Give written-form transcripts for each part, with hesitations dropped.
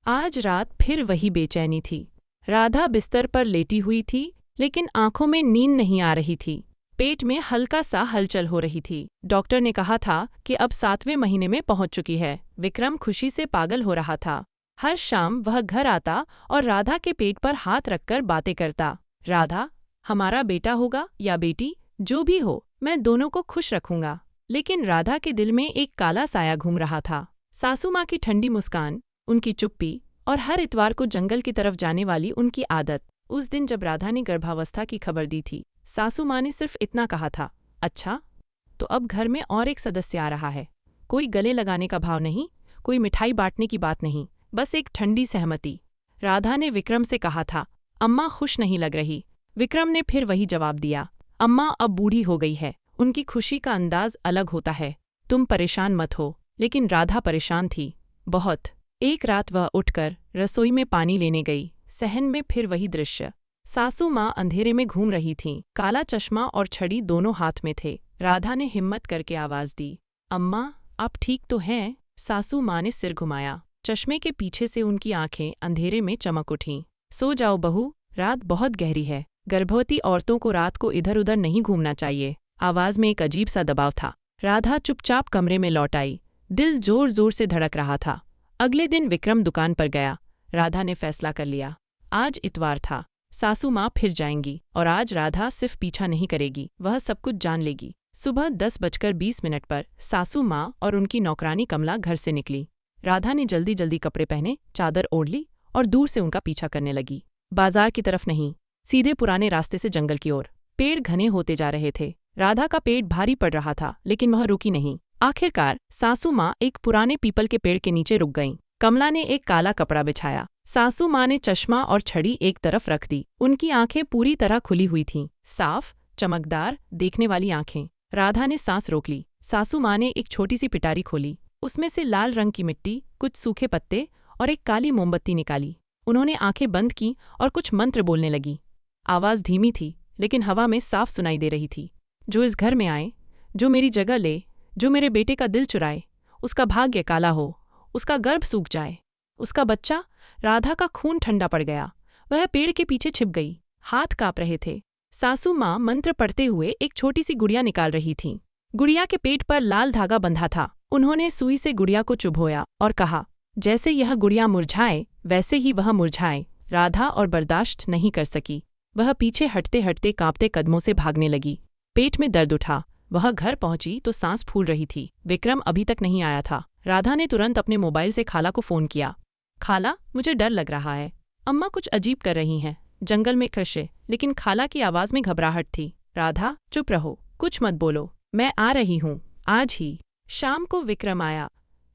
आज रात फिर वही बेचैनी थी। राधा बिस्तर पर लेटी हुई थी, लेकिन आंखों में नींद नहीं आ रही थी। पेट में हल्का सा हलचल हो रही थी। डॉक्टर ने कहा था कि अब 7वें महीने में पहुंच चुकी है। विक्रम खुशी से पागल हो रहा था। हर शाम वह घर आता और राधा के पेट पर हाथ रखकर बातें करता। राधा, हमारा बेटा होगा या बेटी, जो भी हो, मैं दोनों को खुश रखूंगा। लेकिन राधा के दिल में एक काला साया घूम रहा था। सासू माँ की ठंडी मुस्कान, उनकी चुप्पी और हर इतवार को जंगल की तरफ जाने वाली उनकी आदत। उस दिन जब राधा ने गर्भावस्था की खबर दी थी, सासू माँ ने सिर्फ इतना कहा था, अच्छा, तो अब घर में और एक सदस्य आ रहा है। कोई गले लगाने का भाव नहीं, कोई मिठाई बांटने की बात नहीं, बस एक ठंडी सहमति। राधा ने विक्रम से कहा था, अम्मा खुश नहीं लग रही। विक्रम ने फिर वही जवाब दिया, अम्मा अब बूढ़ी हो गई है। उनकी खुशी का अंदाज अलग होता है। तुम परेशान मत हो। लेकिन राधा परेशान थी, बहुत। एक रात वह उठकर रसोई में पानी लेने गई। सहन में फिर वही दृश्य। सासू माँ अंधेरे में घूम रही थीं, काला चश्मा और छड़ी दोनों हाथ में थे। राधा ने हिम्मत करके आवाज दी, अम्मा, आप ठीक तो हैं? सासू माँ ने सिर घुमाया। चश्मे के पीछे से उनकी आंखें अंधेरे में चमक उठीं। सो जाओ बहू, रात बहुत गहरी है। गर्भवती औरतों को रात को इधर उधर नहीं घूमना चाहिए। आवाज में एक अजीब सा दबाव था। राधा चुपचाप कमरे में लौट आई। दिल जोर जोर से धड़क रहा था। अगले दिन विक्रम दुकान पर गया। राधा ने फैसला कर लिया, आज इतवार था, सासू माँ फिर जाएंगी और आज राधा सिर्फ पीछा नहीं करेगी, वह सब कुछ जान लेगी। सुबह 10:20 पर सासू माँ और उनकी नौकरानी कमला घर से निकली। राधा ने जल्दी जल्दी कपड़े पहने, चादर ओढ़ ली और दूर से उनका पीछा करने लगी। बाजार की तरफ नहीं, सीधे पुराने रास्ते से जंगल की ओर। पेड़ घने होते जा रहे थे। राधा का पेट भारी पड़ रहा था, लेकिन वह रुकी नहीं। आखिरकार सासू माँ एक पुराने पीपल के पेड़ के नीचे रुक गईं। कमला ने एक काला कपड़ा बिछाया। सासू माँ ने चश्मा और छड़ी एक तरफ रख दी। उनकी आंखें पूरी तरह खुली हुई थीं, साफ, चमकदार, देखने वाली आंखें। राधा ने सांस रोक ली। सासू माँ ने एक छोटी सी पिटारी खोली। उसमें से लाल रंग की मिट्टी, कुछ सूखे पत्ते और एक काली मोमबत्ती निकाली। उन्होंने आंखें बंद की और कुछ मंत्र बोलने लगी। आवाज धीमी थी, लेकिन हवा में साफ सुनाई दे रही थी। जो इस घर में आए, जो मेरी जगह ले, जो मेरे बेटे का दिल चुराए, उसका भाग्य काला हो, उसका गर्भ सूख जाए, उसका बच्चा। राधा का खून ठंडा पड़ गया। वह पेड़ के पीछे छिप गई। हाथ कांप रहे थे। सासू माँ मंत्र पढ़ते हुए एक छोटी सी गुड़िया निकाल रही थीं। गुड़िया के पेट पर लाल धागा बंधा था। उन्होंने सुई से गुड़िया को चुभोया और कहा, जैसे यह गुड़िया मुरझाए वैसे ही वह मुरझाए। राधा और बर्दाश्त नहीं कर सकी। वह पीछे हटते हटते कांपते कदमों से भागने लगी। पेट में दर्द उठा। वह घर पहुंची तो सांस फूल रही थी। विक्रम अभी तक नहीं आया था। राधा ने तुरंत अपने मोबाइल से खाला को फोन किया। खाला, मुझे डर लग रहा है। अम्मा कुछ अजीब कर रही हैं। जंगल में खर्चे, लेकिन खाला की आवाज में घबराहट थी। राधा, चुप रहो, कुछ मत बोलो, मैं आ रही हूँ, आज ही। शाम को विक्रम आया।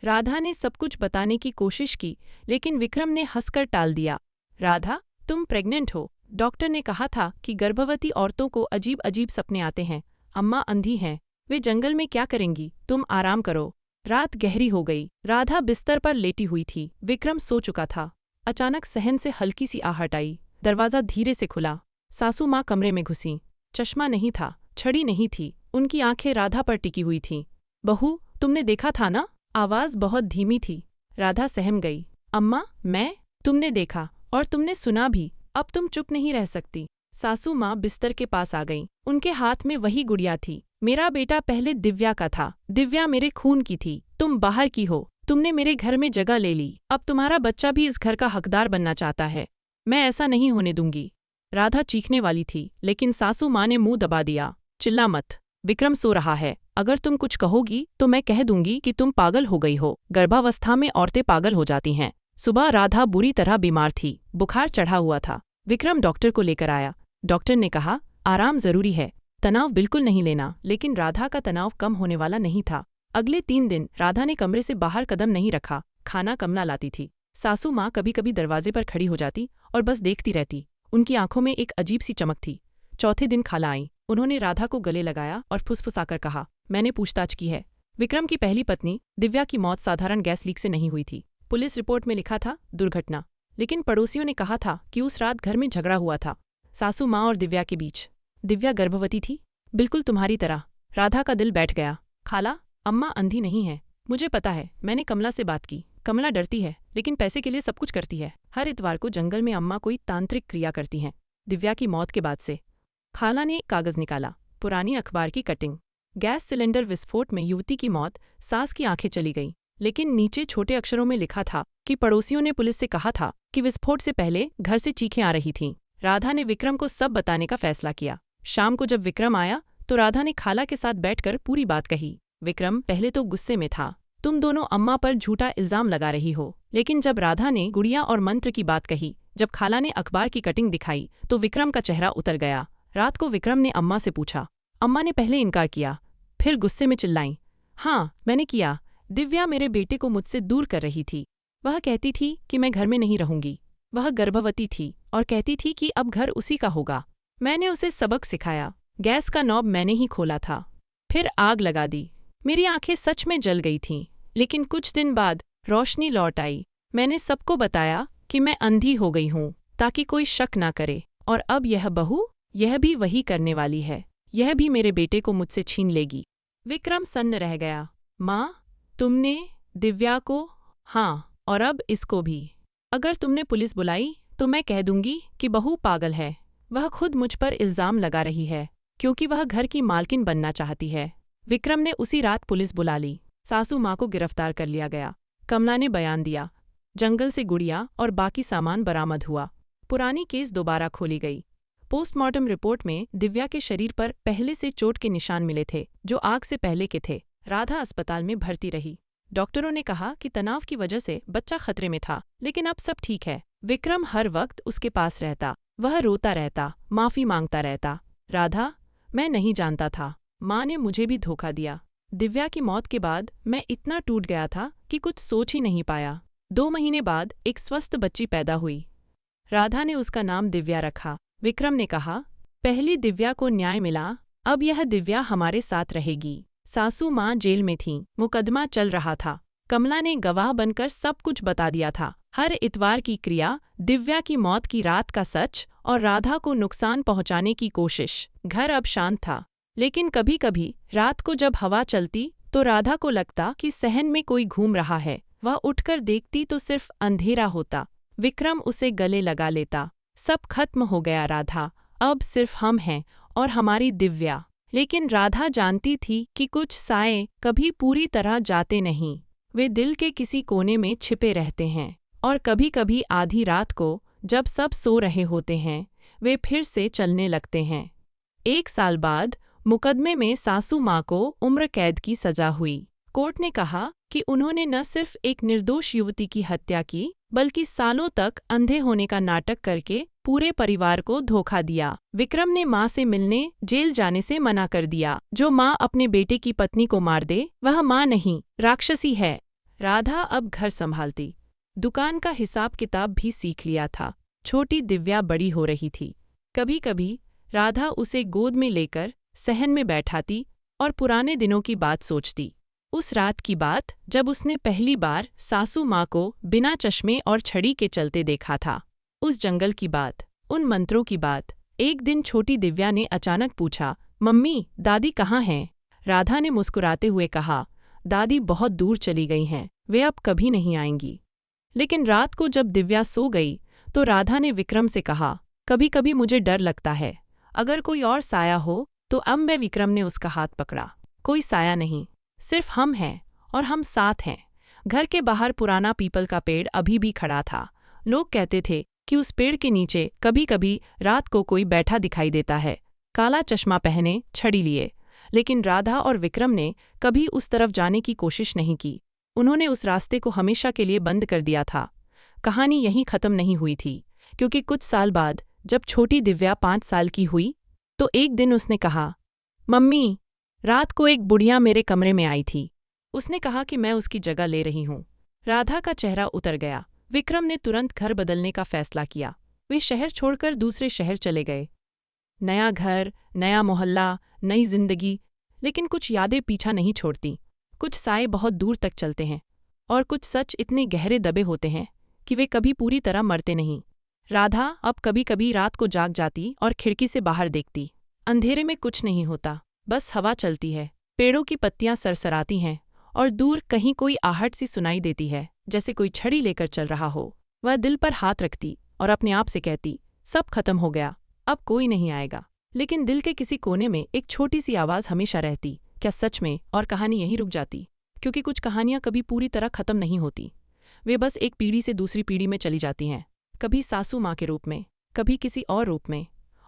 राधा ने सब कुछ बताने की कोशिश की, लेकिन विक्रम ने हंसकर टाल दिया। राधा, तुम प्रेग्नेंट हो। डॉक्टर ने कहा था कि गर्भवती औरतों को अजीब अजीब सपने आते हैं। अम्मा अंधी हैं, वे जंगल में क्या करेंगी, तुम आराम करो। रात गहरी हो गई। राधा बिस्तर पर लेटी हुई थी। विक्रम सो चुका था। अचानक सहन से हल्की सी आहट आई। दरवाजा धीरे से खुला। सासू माँ कमरे में घुसी। चश्मा नहीं था, छड़ी नहीं थी, उनकी आंखें राधा पर टिकी हुई थीं। बहू, तुमने देखा था ना? आवाज बहुत धीमी थी। राधा सहम गई। अम्मा, मैं? तुमने देखा और तुमने सुना भी, अब तुम चुप नहीं रह सकती। सासू माँ बिस्तर के पास आ गईं। उनके हाथ में वही गुड़िया थी। मेरा बेटा पहले दिव्या का था। दिव्या मेरे खून की थी। तुम बाहर की हो। तुमने मेरे घर में जगह ले ली। अब तुम्हारा बच्चा भी इस घर का हकदार बनना चाहता है। मैं ऐसा नहीं होने दूंगी। राधा चीखने वाली थी, लेकिन सासू माँ ने मुंह दबा दिया। चिल्ला मत, विक्रम सो रहा है। अगर तुम कुछ कहोगी तो मैं कह दूंगी कि तुम पागल हो गई हो। गर्भावस्था में औरतें पागल हो जाती हैं। सुबह राधा बुरी तरह बीमार थी, बुखार चढ़ा हुआ था। विक्रम डॉक्टर को लेकर आया। डॉक्टर ने कहा, आराम जरूरी है, तनाव बिल्कुल नहीं लेना। लेकिन राधा का तनाव कम होने वाला नहीं था। अगले 3 दिन राधा ने कमरे से बाहर कदम नहीं रखा। खाना कमला लाती थी। सासू माँ कभी कभी दरवाजे पर खड़ी हो जाती और बस देखती रहती। उनकी आंखों में एक अजीब सी चमक थी। चौथे दिन खाला आई। उन्होंने राधा को गले लगाया और फुसफुसाकर कहा, मैंने पूछताछ की है। विक्रम की पहली पत्नी दिव्या की मौत साधारण गैस लीक से नहीं हुई थी। पुलिस रिपोर्ट में लिखा था दुर्घटना, लेकिन पड़ोसियों ने कहा था कि उस रात घर में झगड़ा हुआ था, सासू माँ और दिव्या के बीच। दिव्या गर्भवती थी, बिल्कुल तुम्हारी तरह। राधा का दिल बैठ गया। खाला, अम्मा अंधी नहीं है, मुझे पता है, मैंने कमला से बात की। कमला डरती है लेकिन पैसे के लिए सब कुछ करती है। हर इतवार को जंगल में अम्मा कोई तांत्रिक क्रिया करती हैं। दिव्या की मौत के बाद से खाला ने एक कागज निकाला, पुरानी अखबार की कटिंग। गैस सिलेंडर विस्फोट में युवती की मौत, सास की आंखें चली गईं, लेकिन नीचे छोटे अक्षरों में लिखा था कि पड़ोसियों ने पुलिस से कहा था कि विस्फोट से पहले घर से चीखें आ रही थीं। राधा ने विक्रम को सब बताने का फैसला किया। शाम को जब विक्रम आया तो राधा ने खाला के साथ बैठकर पूरी बात कही। विक्रम पहले तो गुस्से में था, तुम दोनों अम्मा पर झूठा इल्जाम लगा रही हो। लेकिन जब राधा ने गुड़िया और मंत्र की बात कही, जब खाला ने अखबार की कटिंग दिखाई, तो विक्रम का चेहरा उतर गया। रात को विक्रम ने अम्मा से पूछा। अम्मा ने पहले इनकार किया, फिर गुस्से में चिल्लाईं, हाँ मैंने किया। दिव्या मेरे बेटे को मुझसे दूर कर रही थी। वह कहती थी कि मैं घर में नहीं रहूंगी। वह गर्भवती थी और कहती थी कि अब घर उसी का होगा। मैंने उसे सबक सिखाया। गैस का नॉब मैंने ही खोला था, फिर आग लगा दी। मेरी आंखें सच में जल गई थीं, लेकिन कुछ दिन बाद रोशनी लौट आई। मैंने सबको बताया कि मैं अंधी हो गई हूँ ताकि कोई शक ना करे। और अब यह बहू, यह भी वही करने वाली है। यह भी मेरे बेटे को मुझसे छीन लेगी। विक्रम सन्न रह गया। माँ, तुमने दिव्या को? हाँ, और अब इसको भी। अगर तुमने पुलिस बुलाई तो मैं कह दूंगी कि बहू पागल है। वह खुद मुझ पर इल्जाम लगा रही है क्योंकि वह घर की मालकिन बनना चाहती है। विक्रम ने उसी रात पुलिस बुला ली। सासू माँ को गिरफ्तार कर लिया गया। कमला ने बयान दिया। जंगल से गुड़िया और बाकी सामान बरामद हुआ। पुरानी केस दोबारा खोली गई। पोस्टमार्टम रिपोर्ट में दिव्या के शरीर पर पहले से चोट के निशान मिले थे, जो आग से पहले के थे। राधा अस्पताल में भर्ती रही। डॉक्टरों ने कहा कि तनाव की वजह से बच्चा खतरे में था, लेकिन अब सब ठीक है। विक्रम हर वक्त उसके पास रहता। वह रोता रहता, माफी मांगता रहता। राधा, मैं नहीं जानता था। माँ ने मुझे भी धोखा दिया। दिव्या की मौत के बाद मैं इतना टूट गया था कि कुछ सोच ही नहीं पाया। 2 महीने बाद एक स्वस्थ बच्ची पैदा हुई। राधा ने उसका नाम दिव्या रखा। विक्रम ने कहा, पहली दिव्या को न्याय मिला, अब यह दिव्या हमारे साथ रहेगी। सासू माँ जेल में थीं, मुकदमा चल रहा था। कमला ने गवाह बनकर सब कुछ बता दिया था। हर इतवार की क्रिया, दिव्या की मौत की रात का सच और राधा को नुकसान पहुंचाने की कोशिश। घर अब शांत था, लेकिन कभी कभी रात को जब हवा चलती तो राधा को लगता कि सहन में कोई घूम रहा है। वह उठकर देखती तो सिर्फ अंधेरा होता। विक्रम उसे गले लगा लेता। सब खत्म हो गया राधा, अब सिर्फ हम हैं और हमारी दिव्या। लेकिन राधा जानती थी कि कुछ साए कभी पूरी तरह जाते नहीं। वे दिल के किसी कोने में छिपे रहते हैं, और कभी कभी आधी रात को जब सब सो रहे होते हैं, वे फिर से चलने लगते हैं। 1 साल बाद मुकदमे में सासू माँ को उम्र कैद की सजा हुई। कोर्ट ने कहा कि उन्होंने न सिर्फ एक निर्दोष युवती की हत्या की, बल्कि सालों तक अंधे होने का नाटक करके पूरे परिवार को धोखा दिया। विक्रम ने माँ से मिलने, जेल जाने से मना कर दिया। जो माँ अपने बेटे की पत्नी को मार दे, वह माँ नहीं, राक्षसी है। राधा अब घर संभालती, दुकान का हिसाब किताब भी सीख लिया था। छोटी दिव्या बड़ी हो रही थी। कभी कभी राधा उसे गोद में लेकर सहन में बैठाती और पुराने दिनों की बात सोचती। उस रात की बात जब उसने पहली बार सासू माँ को बिना चश्मे और छड़ी के चलते देखा था। उस जंगल की बात, उन मंत्रों की बात। एक दिन छोटी दिव्या ने अचानक पूछा, मम्मी, दादी कहाँ हैं? राधा ने मुस्कुराते हुए कहा, दादी बहुत दूर चली गई हैं, वे अब कभी नहीं आएंगी। लेकिन रात को जब दिव्या सो गई तो राधा ने विक्रम से कहा, कभी कभी मुझे डर लगता है, अगर कोई और साया हो तो। अब मैं विक्रम ने उसका हाथ पकड़ा। कोई साया नहीं, सिर्फ हम हैं, और हम साथ हैं। घर के बाहर पुराना पीपल का पेड़ अभी भी खड़ा था। लोग कहते थे कि उस पेड़ के नीचे कभी कभी रात को कोई बैठा दिखाई देता है, काला चश्मा पहने, छड़ी लिए। लेकिन राधा और विक्रम ने कभी उस तरफ जाने की कोशिश नहीं की। उन्होंने उस रास्ते को हमेशा के लिए बंद कर दिया था। कहानी यहीं खत्म नहीं हुई थी, क्योंकि कुछ साल बाद जब छोटी दिव्या 5 साल की हुई तो एक दिन उसने कहा, मम्मी, रात को एक बुढ़िया मेरे कमरे में आई थी। उसने कहा कि मैं उसकी जगह ले रही हूँ। राधा का चेहरा उतर गया। विक्रम ने तुरंत घर बदलने का फैसला किया। वे शहर छोड़कर दूसरे शहर चले गए। नया घर, नया मोहल्ला, नई जिंदगी। लेकिन कुछ यादें पीछा नहीं छोड़ती। कुछ साए बहुत दूर तक चलते हैं, और कुछ सच इतने गहरे दबे होते हैं कि वे कभी पूरी तरह मरते नहीं। राधा अब कभी कभी रात को जाग जाती और खिड़की से बाहर देखती। अंधेरे में कुछ नहीं होता, बस हवा चलती है, पेड़ों की पत्तियां सरसराती हैं और दूर कहीं कोई आहट सी सुनाई देती है, जैसे कोई छड़ी लेकर चल रहा हो। वह दिल पर हाथ रखती और अपने आप से कहती, सब खत्म हो गया, अब कोई नहीं आएगा। लेकिन दिल के किसी कोने में एक छोटी सी आवाज़ हमेशा रहती, क्या सच में? और कहानी यहीं रुक जाती, क्योंकि कुछ कहानियाँ कभी पूरी तरह खत्म नहीं होती। वे बस एक पीढ़ी से दूसरी पीढ़ी में चली जाती हैं, कभी सासू माँ के रूप में, कभी किसी और रूप में,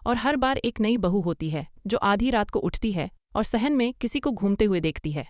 और हर बार एक नई बहू होती है जो आधी रात को उठती है और सहन में किसी को घूमते हुए देखती है।